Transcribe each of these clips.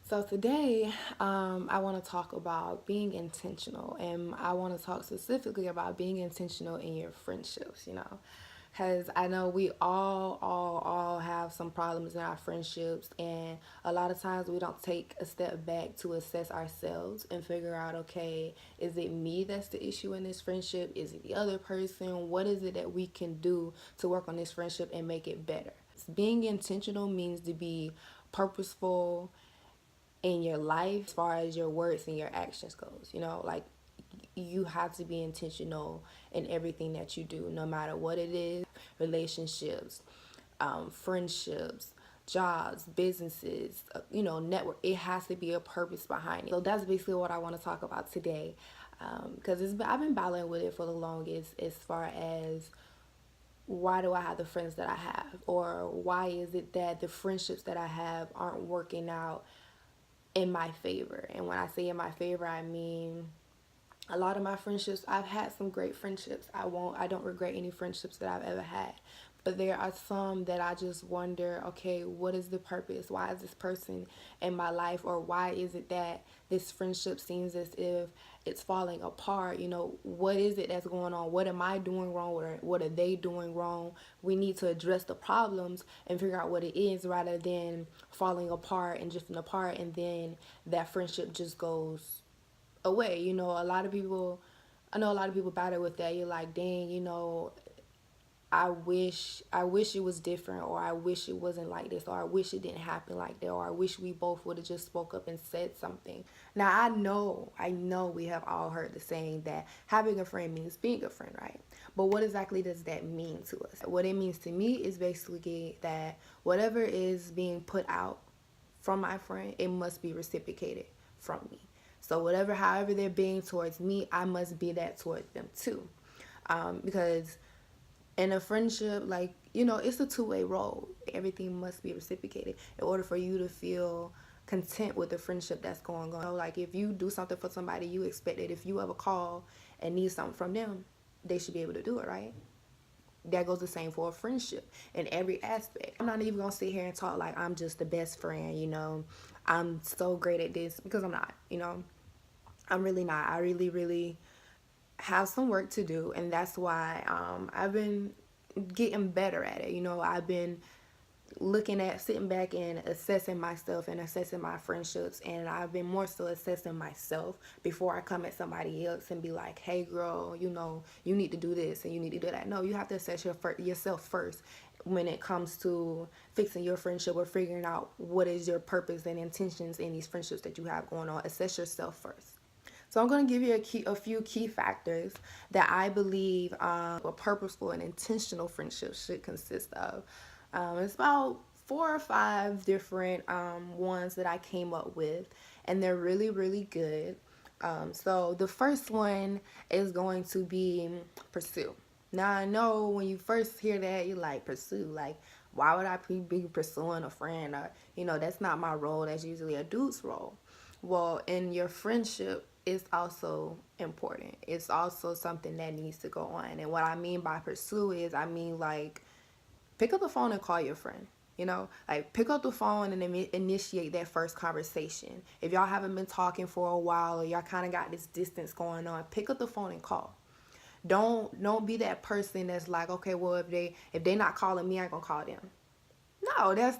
So today, I want to talk about being intentional, and I want to talk specifically about being intentional in your friendships. Because I know we all have some problems in our friendships, and a lot of times we don't take a step back to assess ourselves and figure out, okay, is it me that's the issue in this friendship? Is it the other person? What is it that we can do to work on this friendship and make it better? Being intentional means to be purposeful in your life as far as your words and your actions goes. Like, you have to be intentional in everything that you do, no matter what it is. Relationships, friendships, jobs, businesses, network. It has to be a purpose behind it. So that's basically what I want to talk about today, because I've been battling with it for the longest, as far as why do I have the friends that I have, or why is it that the friendships that I have aren't working out in my favor. And when I say in my favor, I mean a lot of my friendships, I've had some great friendships. I don't regret any friendships that I've ever had. But there are some that I just wonder, okay, what is the purpose? Why is this person in my life? Or why is it that this friendship seems as if it's falling apart? What is it that's going on? What am I doing wrong? What are they doing wrong? We need to address the problems and figure out what it is, rather than falling apart and drifting apart, and then that friendship just goes away. I know a lot of people battle with that. You're like, dang, I wish it was different, or I wish it wasn't like this, or I wish it didn't happen like that, or I wish we both would have just spoke up and said something. Now, I know we have all heard the saying that having a friend means being a friend, right? But what exactly does that mean to us? What it means to me is basically that whatever is being put out from my friend, it must be reciprocated from me. So however they're being towards me, I must be that towards them too. Because in a friendship, like, it's a two-way road. Everything must be reciprocated in order for you to feel content with the friendship that's going on. Like, if you do something for somebody, you expect that if you ever call and need something from them, they should be able to do it, right? That goes the same for a friendship in every aspect. I'm not even gonna sit here and talk like I'm just the best friend, I'm so great at this, because I'm not. I'm really not. I really, really have some work to do, and that's why I've been getting better at it. I've been sitting back and assessing myself and assessing my friendships, and I've been more so assessing myself before I come at somebody else and be like, hey girl, you need to do this and you need to do that. No, you have to assess yourself first when it comes to fixing your friendship or figuring out what is your purpose and intentions in these friendships that you have going on. Assess yourself first. So I'm going to give you a few key factors that I believe a purposeful and intentional friendship should consist of. It's about 4 or 5 different ones that I came up with, and they're really, really good. So the first one is going to be pursue. Now, I know when you first hear that, you're like, pursue, like, why would I be pursuing a friend? Or, that's not my role. That's usually a dude's role. Well, in your friendship, it's also important. It's also something that needs to go on. And what I mean by pursue is, I mean, like, pick up the phone and call your friend. Like, pick up the phone and initiate that first conversation. If y'all haven't been talking for a while, or y'all kind of got this distance going on, pick up the phone and call. Don't be that person that's like, okay, well, if they not calling me, I ain't gonna call them. No, that's.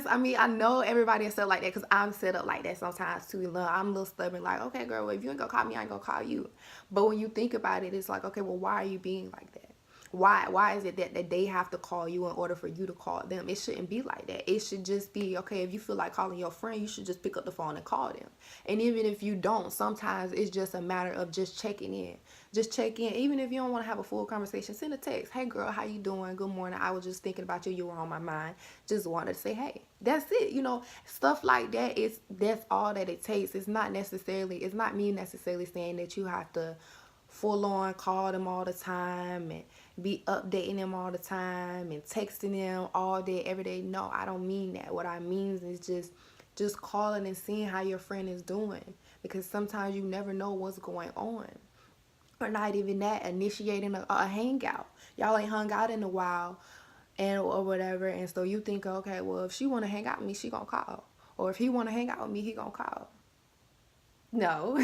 I mean, I know everybody is set like that, because I'm set up like that sometimes too. I'm a little stubborn, like, okay, girl, well, if you ain't gonna call me, I ain't gonna call you. But when you think about it, it's like, okay, well, why are you being like that? Why is it that they have to call you in order for you to call them? It shouldn't be like that. It should just be, okay, if you feel like calling your friend, you should just pick up the phone and call them. And even if you don't, sometimes it's just a matter of just checking in. Just check in. Even if you don't want to have a full conversation, send a text. Hey girl, how you doing? Good morning. I was just thinking about you. You were on my mind. Just wanted to say hey. That's it. Stuff like that, that's all that it takes. It's not me necessarily saying that you have to full on call them all the time and be updating them all the time and texting them all day, every day. No, I don't mean that. What I mean is just calling and seeing how your friend is doing, because sometimes you never know what's going on. Or not even that, initiating a hangout. Y'all ain't hung out in a while, or whatever, and so you think, okay, well, if she want to hang out with me, she gonna call. Or if he want to hang out with me, he gonna call. No,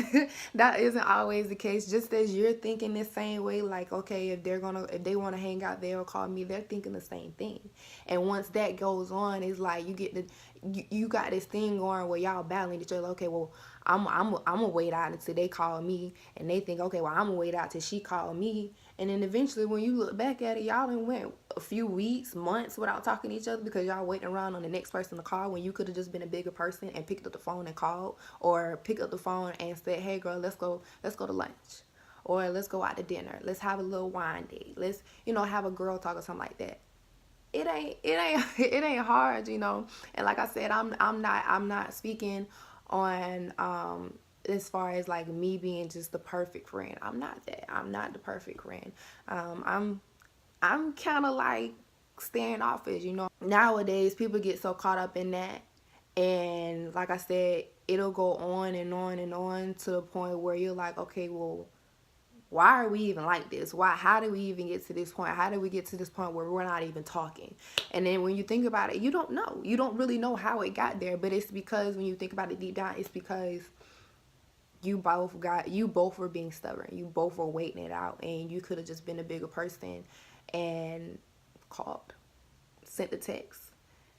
that isn't always the case. Just as you're thinking the same way, like, okay, if they want to hang out, they'll call me. They're thinking the same thing. And once that goes on, it's like you got this thing going where y'all battling each other. Okay, well, I'm gonna wait out until they call me, and they think, okay, well, I'm gonna wait out till she call me, and then eventually, when you look back at it, y'all done went a few weeks, months without talking to each other because y'all waiting around on the next person to call when you could have just been a bigger person and picked up the phone and called, or pick up the phone and said, hey girl, let's go to lunch, or let's go out to dinner, let's have a little wine date, let's have a girl talk or something like that. It ain't hard, and like I said, I'm not speaking on as far as like me being just the perfect friend. I'm not that. I'm not the perfect friend. I'm kind of like standoffish. Nowadays people get so caught up in that, and like I said, it'll go on and on and on to the point where you're like, okay, well, why are we even like this? How did we even get to this point? How did we get to this point where we're not even talking? And then when you think about it, you don't know. You don't really know how it got there, but it's because when you think about it deep down, it's because you both were being stubborn. You both were waiting it out, and you could have just been a bigger person and called, sent the text,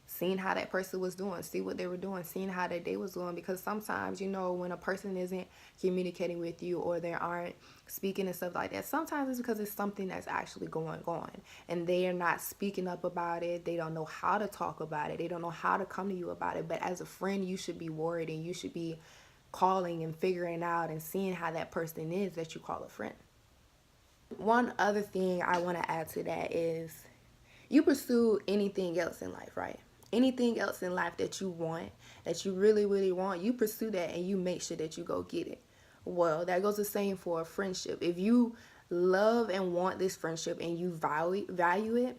seeing how that person was doing, see what they were doing, seeing how their day was going. Because sometimes, when a person isn't communicating with you or they aren't speaking and stuff like that, sometimes it's because it's something that's actually going on and they are not speaking up about it. They don't know how to talk about it. They don't know how to come to you about it. But as a friend, you should be worried, and you should be calling and figuring out and seeing how that person is that you call a friend. One other thing I want to add to that is you pursue anything else in life, right? Anything else in life that you want, that you really, really want, you pursue that and you make sure that you go get it. Well, that goes the same for a friendship. If you love and want this friendship and you value it,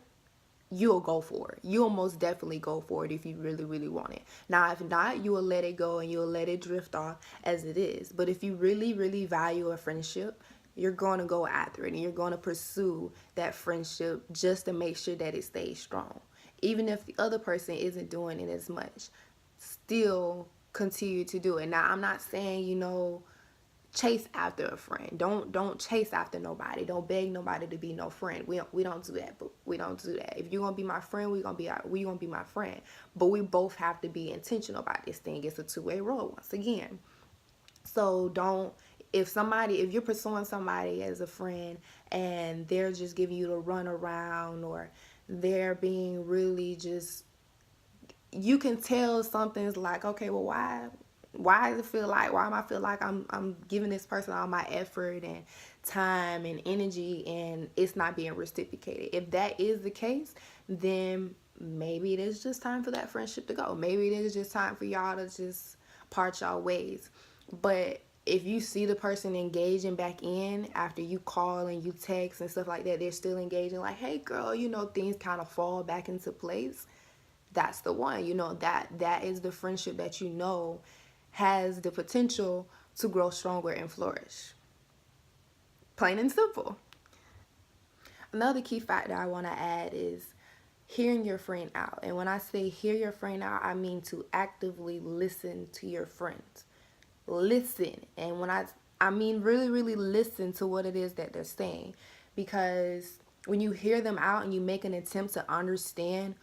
you'll go for it. You'll most definitely go for it if you really, really want it. Now, if not, you will let it go and you'll let it drift off as it is. But if you really, really value a friendship, you're going to go after it and you're going to pursue that friendship just to make sure that it stays strong. Even if the other person isn't doing it as much, still continue to do it. Now, I'm not saying, chase after a friend. Don't chase after nobody. Don't beg nobody to be no friend. We don't do that. But we don't do that. If you're gonna be my friend, we gonna be my friend. But we both have to be intentional about this thing. It's a two-way road once again. So if you're pursuing somebody as a friend and they're just giving you the run around, or they're being really just, you can tell something's like, okay, well, why am I feel like I'm giving this person all my effort and time and energy and it's not being reciprocated? If that is the case, then maybe it is just time for that friendship to go. Maybe it is just time for y'all to just part y'all ways. But if you see the person engaging back in after you call and you text and stuff like that, they're still engaging, like, hey girl, things kind of fall back into place, that's the one. That is the friendship that has the potential to grow stronger and flourish. Plain and simple. Another key factor I want to add is hearing your friend out. And when I say hear your friend out, I mean to actively listen to your friends. Listen. And when I mean really, really listen to what it is that they're saying. Because when you hear them out and you make an attempt to understand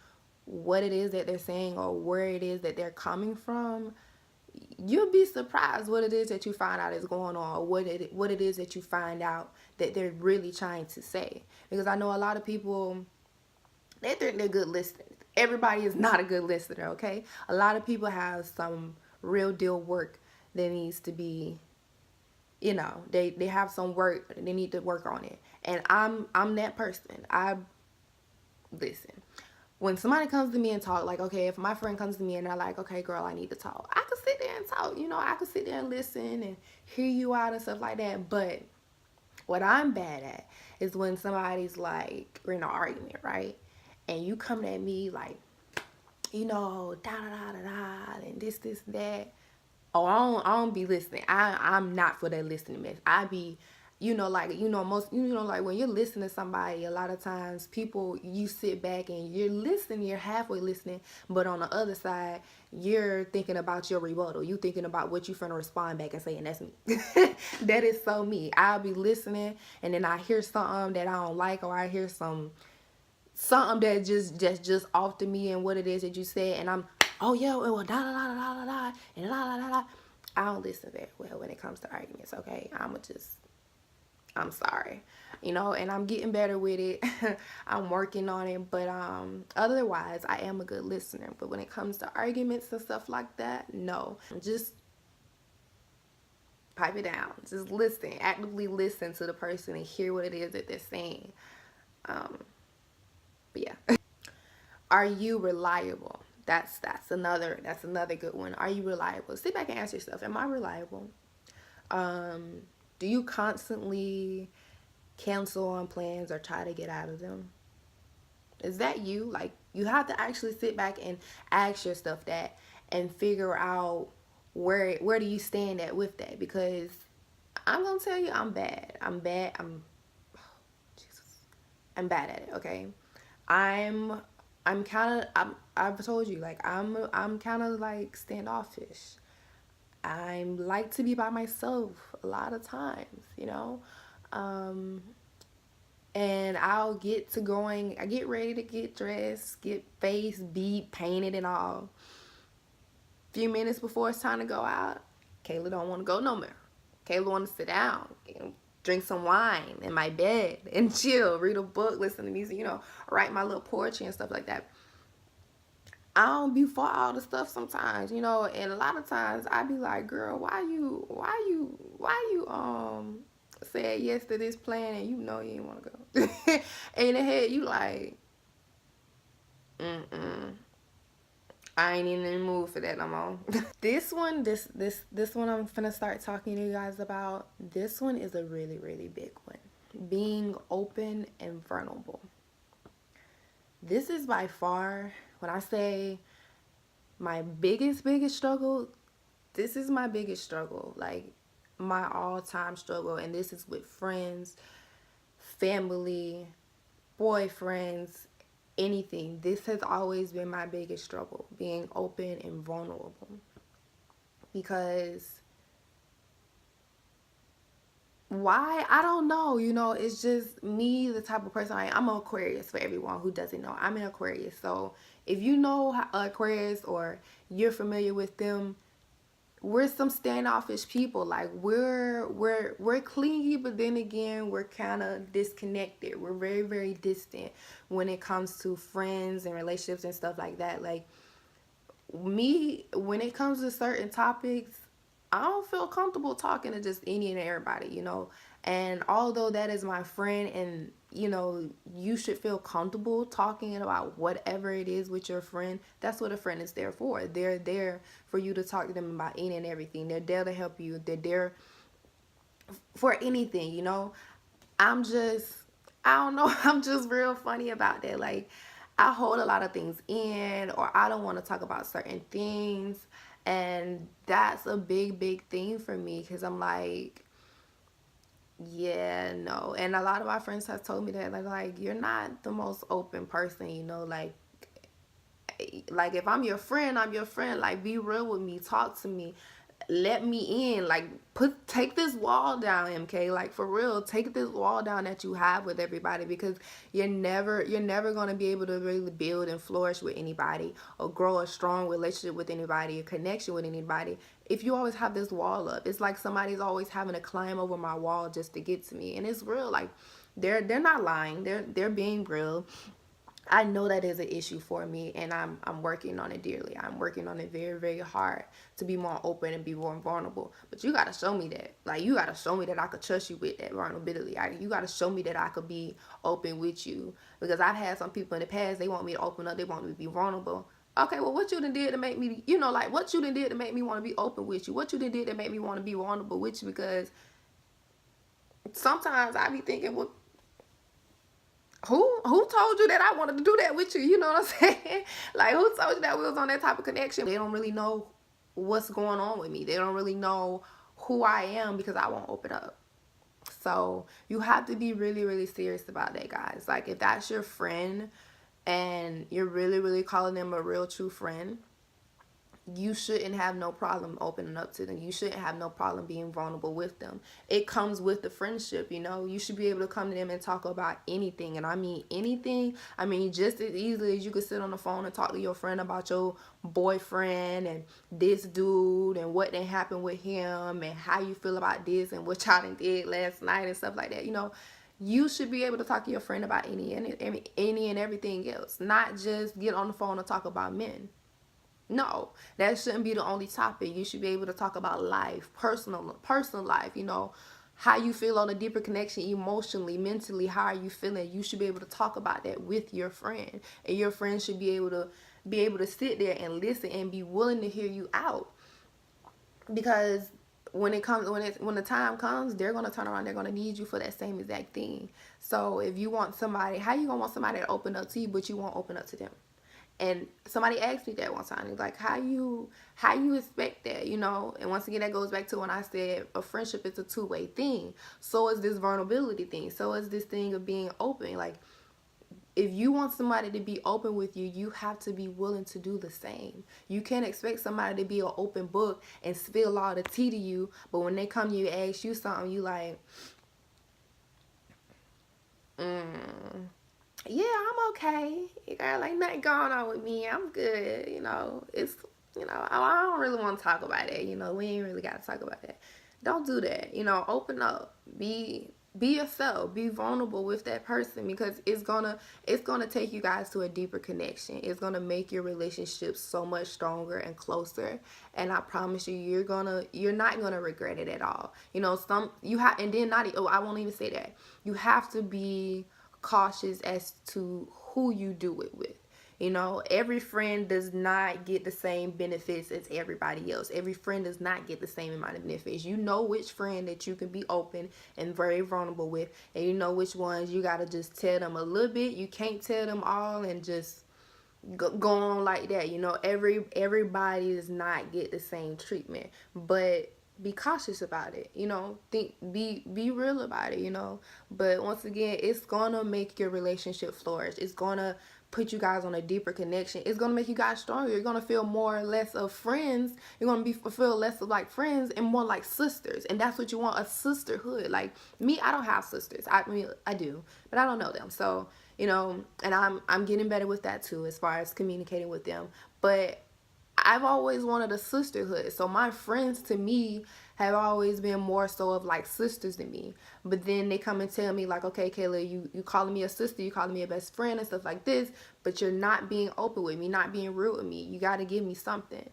what it is that they're saying or where it is that they're coming from, you'll be surprised what it is that you find out is going on, or what it is that you find out that they're really trying to say. Because I know a lot of people, they think they're good listeners. Everybody is not a good listener, okay? A lot of people have some real deal work that needs to be, they have some work, they need to work on it. And I'm that person. Listen. When somebody comes to me and talk, like, okay, if my friend comes to me and they're like, okay, girl, I need to talk, I could sit there and talk. I could sit there and listen and hear you out and stuff like that. But what I'm bad at is when somebody's like, we're in an argument, right? And you come at me like, da da da da da, and this, that. Oh, I don't be listening. I'm not for that listening mess. most, like when you're listening to somebody, a lot of times people, you sit back and you're listening, you're halfway listening, but on the other side, you're thinking about your rebuttal. You thinking about what you finna respond back and say, and that's me. That is so me. I'll be listening, and then I hear something that I don't like, or I hear something that just off to me and what it is that you said, and I'm, oh yeah, well, da da da da da da, and la la la la. I don't listen very well when it comes to arguments. Okay, I'm sorry, and I'm getting better with it. I'm working on it, but otherwise I am a good listener. But when it comes to arguments and stuff like that, no. Just pipe it down. Just listen. Actively listen to the person and hear what it is that they're saying. But yeah. Are you reliable? That's another good one. Are you reliable? Sit back and ask yourself, am I reliable? Do you constantly cancel on plans or try to get out of them? Is that you? Like, you have to actually sit back and ask yourself that and figure out where do you stand at with that, because I'm gonna tell you, I'm bad. Jesus. I'm bad at it, okay? I'm I'm kind of I've told you, like, I'm kind of like standoffish. I like to be by myself a lot of times, Um, and I'll get to going, I get ready to get dressed, get face beat, painted and all. Few minutes before it's time to go out, Kayla don't want to go no more. Kayla want to sit down and drink some wine in my bed and chill, read a book, listen to music, write my little poetry and stuff like that. I don't be for all the stuff sometimes, and a lot of times I be like, girl, why you said yes to this plan and you ain't want to go. And in the head you like, I ain't even in the mood for that no more. This one I'm finna start talking to you guys about. This one is a really, really big one. Being open and vulnerable. This is by far, when I say my biggest struggle, this is my biggest struggle. Like, my all-time struggle. And this is with friends, family, boyfriends, anything. This has always been my biggest struggle, being open and vulnerable. Because why? I don't know. It's just me, the type of person I am. I'm an Aquarius, for everyone who doesn't know. I'm an Aquarius. So if you know Aquarius or you're familiar with them, we're some standoffish people. Like, we're clingy, but then again, we're kind of disconnected. We're very, very distant when it comes to friends and relationships and stuff like that. Like, me, when it comes to certain topics, I don't feel comfortable talking to just any and everybody. And although that is my friend, and you should feel comfortable talking about whatever it is with your friend. That's what a friend is there for. They're there for you to talk to them about any and everything. They're there to help you. They're there for anything. I don't know. I'm just real funny about that. Like, I hold a lot of things in, or I don't want to talk about certain things. And that's a big, big thing for me, because I'm like, yeah, no. And a lot of my friends have told me that, like, you're not the most open person, like if I'm your friend, I'm your friend. Like, be real with me, talk to me, let me in. Like, take this wall down, MK. Like, for real, take this wall down that you have with everybody, because you're never going to be able to really build and flourish with anybody, or grow a strong relationship with anybody, a connection with anybody, if you always have this wall up. It's like somebody's always having to climb over my wall just to get to me. And it's real. Like, they're not lying, they're being real. I know that is an issue for me, and I'm working on it dearly. I'm working on it very, very hard to be more open and be more vulnerable. But you gotta show me that. Like, you gotta show me that I could trust you with that vulnerability. You gotta show me that I could be open with you. Because I've had some people in the past, they want me to open up, they want me to be vulnerable. Okay, well, what you done did to make me, like, what you done did to make me want to be open with you? What you done did to make me want to be vulnerable with you? Because sometimes I be thinking, well, who told you that I wanted to do that with you? You know what I'm saying? Like, who told you that we was on that type of connection? They don't really know what's going on with me. They don't really know who I am, because I won't open up. So you have to be really, really serious about that, guys. Like, if that's your friend and you're really, really calling them a real true friend, you shouldn't have no problem opening up to them. You shouldn't have no problem being vulnerable with them. It comes with the friendship, you know. You should be able to come to them and talk about anything. And I mean anything. I mean, just as easily as you could sit on the phone and talk to your friend about your boyfriend and this dude and what done happened with him and how you feel about this and what y'all done did last night and stuff like that. You know, you should be able to talk to your friend about any and everything else. Not just get on the phone and talk about men. No, that shouldn't be the only topic. You should be able to talk about life, personal life, you know, how you feel on a deeper connection emotionally, mentally, how are you feeling? You should be able to talk about that with your friend. And your friend should be able to sit there and listen and be willing to hear you out. Because when the time comes, they're gonna turn around, they're gonna need you for that same exact thing. So if you want somebody, how you gonna want somebody to open up to you, but you won't open up to them? And somebody asked me that one time. Like, how you expect that, you know? And once again, that goes back to when I said a friendship is a two-way thing. So is this vulnerability thing. So is this thing of being open. Like, if you want somebody to be open with you, you have to be willing to do the same. You can't expect somebody to be an open book and spill all the tea to you, but when they come to you and ask you something, you like, yeah, I'm okay. You got like nothing going on with me. I'm good. You know, it's, you know, I don't really want to talk about it. You know, we ain't really got to talk about that. Don't do that. You know, open up. Be yourself. Be vulnerable with that person, because it's gonna take you guys to a deeper connection. It's gonna make your relationship so much stronger and closer. And I promise you, you're not gonna regret it at all. You know, and then not. Oh, I won't even say that. You have to be cautious as to who you do it with. You know, every friend does not get the same benefits as everybody else. Every friend does not get the same amount of benefits. You know which friend that you can be open and very vulnerable with, and you know which ones you gotta just tell them a little bit. You can't tell them all and just go on like that. You know, everybody does not get the same treatment, but be cautious about it. You know, be real about it. You know, but once again, it's gonna make your relationship flourish. It's gonna put you guys on a deeper connection. It's gonna make you guys stronger. You're gonna feel more or less of friends. You're gonna feel less of like friends and more like sisters. And that's what you want, a sisterhood. Like me, I don't have sisters. I mean, I do, but I don't know them. So, you know, and I'm getting better with that too, as far as communicating with them. But I've always wanted a sisterhood. So my friends to me have always been more so of like sisters to me. But then they come and tell me like, okay, Kayla, you calling me a sister, you calling me a best friend and stuff like this, but you're not being open with me, not being real with me. You got to give me something.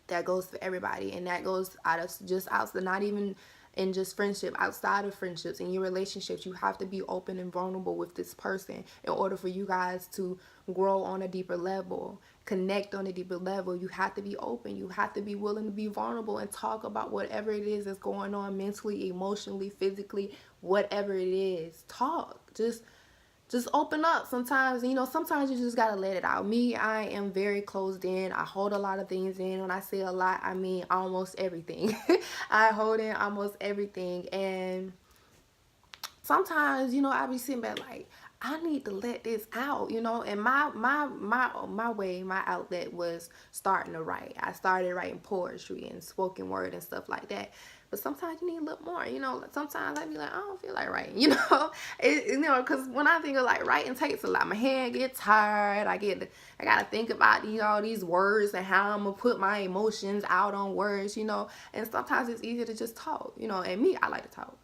That goes for everybody, and that goes out of just outside, not even in just friendship, outside of friendships, in your relationships. You have to be open and vulnerable with this person in order for you guys to grow on a deeper level, connect on a deeper level. You have to be open. You have to be willing to be vulnerable and talk about whatever it is that's going on mentally, emotionally, physically, whatever it is. Talk. Just open up sometimes. You know, sometimes you just gotta let it out. Me, I am very closed in. I hold a lot of things in. When I say a lot, I mean almost everything. I hold in almost everything. And sometimes, you know, I be sitting back like, I need to let this out, you know. And my outlet was starting to write. I started writing poetry and spoken word and stuff like that. But sometimes you need a little more, you know. Sometimes I be like, I don't feel like writing, you know. You know, because when I think of like writing takes a lot. My hand gets tired. I gotta think about all these words and how I'm gonna put my emotions out on words, you know. And sometimes it's easier to just talk, you know. And me, I like to talk.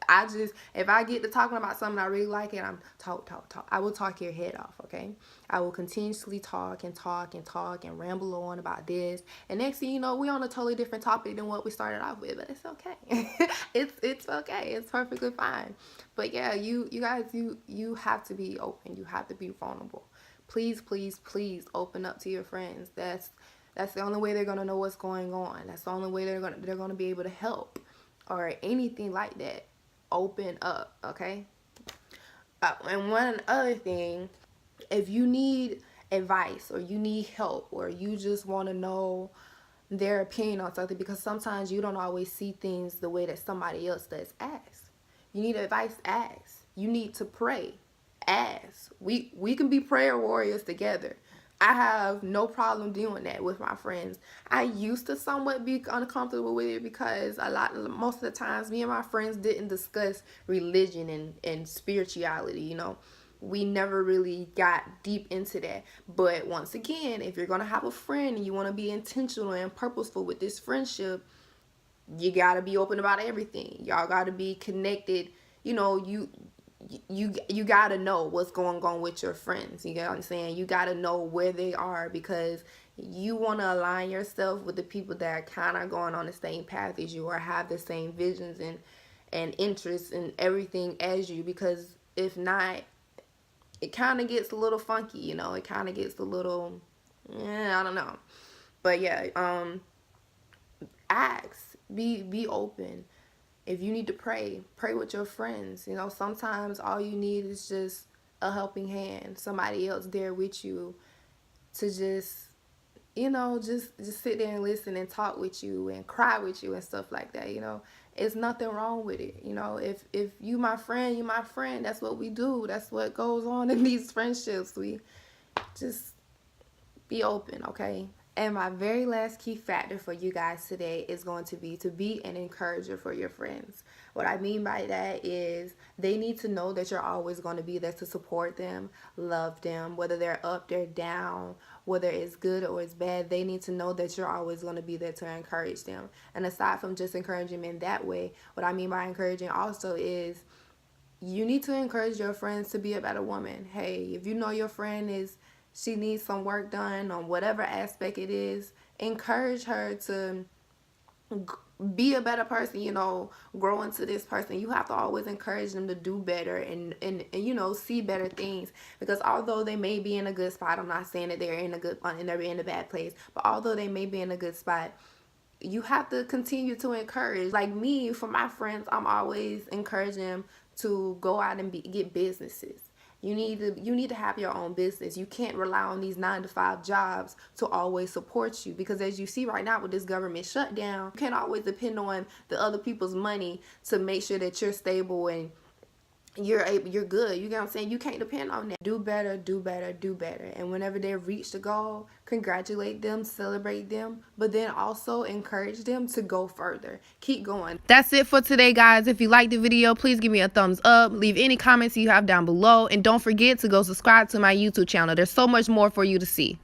If I get to talking about something I really like, and I'm talk. I will talk your head off, okay? I will continuously talk and ramble on about this. And next thing you know, we're on a totally different topic than what we started off with, but it's okay. it's okay. It's perfectly fine. But yeah, you guys, you have to be open. You have to be vulnerable. Please, please, please open up to your friends. That's the only way they're gonna know what's going on. That's the only way they're gonna be able to help or anything like that. Open up, okay? And one other thing, if you need advice or you need help or you just want to know their opinion on something, because sometimes you don't always see things the way that somebody else does, ask. You need advice, ask. You need to pray, ask. We can be prayer warriors together. I have no problem doing that with my friends. I used to somewhat be uncomfortable with it because most of the times me and my friends didn't discuss religion and spirituality, you know. We never really got deep into that. But once again, if you're going to have a friend and you want to be intentional and purposeful with this friendship, you got to be open about everything. Y'all got to be connected. You know, you got to know what's going on with your friends. You get what I'm saying? You got to know where they are, because you want to align yourself with the people that are kind of going on the same path as you, or have the same visions and interests and everything as you. Because if not, it kind of gets a little funky, you know. It kind of gets a little, I don't know. But yeah, ask, be open. If you need to pray with your friends. You know, sometimes all you need is just a helping hand, somebody else there with you to just, you know, just sit there and listen and talk with you and cry with you and stuff like that. You know, it's nothing wrong with it. You know, if you my friend, you my friend. That's what we do. That's what goes on in these friendships. We just be open, okay? And my very last key factor for you guys today is going to be an encourager for your friends. What I mean by that is they need to know that you're always going to be there to support them, love them, whether they're up, they're down, whether it's good or it's bad. They need to know that you're always going to be there to encourage them. And aside from just encouraging them in that way, what I mean by encouraging also is you need to encourage your friends to be a better woman. Hey, if you know your friend she needs some work done on whatever aspect it is, encourage her to be a better person, you know, grow into this person. You have to always encourage them to do better and you know, see better things. Because although they may be in a good spot, I'm not saying that they're in a good and they're in a bad place, but although they may be in a good spot, you have to continue to encourage. Like me, for my friends, I'm always encouraging them to go out and get businesses. You need to have your own business. You can't rely on these 9-to-5 jobs to always support you, because as you see right now with this government shutdown, you can't always depend on the other people's money to make sure that you're stable and you're good. You get what I'm saying? You can't depend on that. Do better, do better, do better. And whenever they reach the goal, congratulate them, celebrate them, but then also encourage them to go further. Keep going. That's it for today, guys. If you liked the video, please give me a thumbs up. Leave any comments you have down below. And don't forget to go subscribe to my YouTube channel. There's so much more for you to see.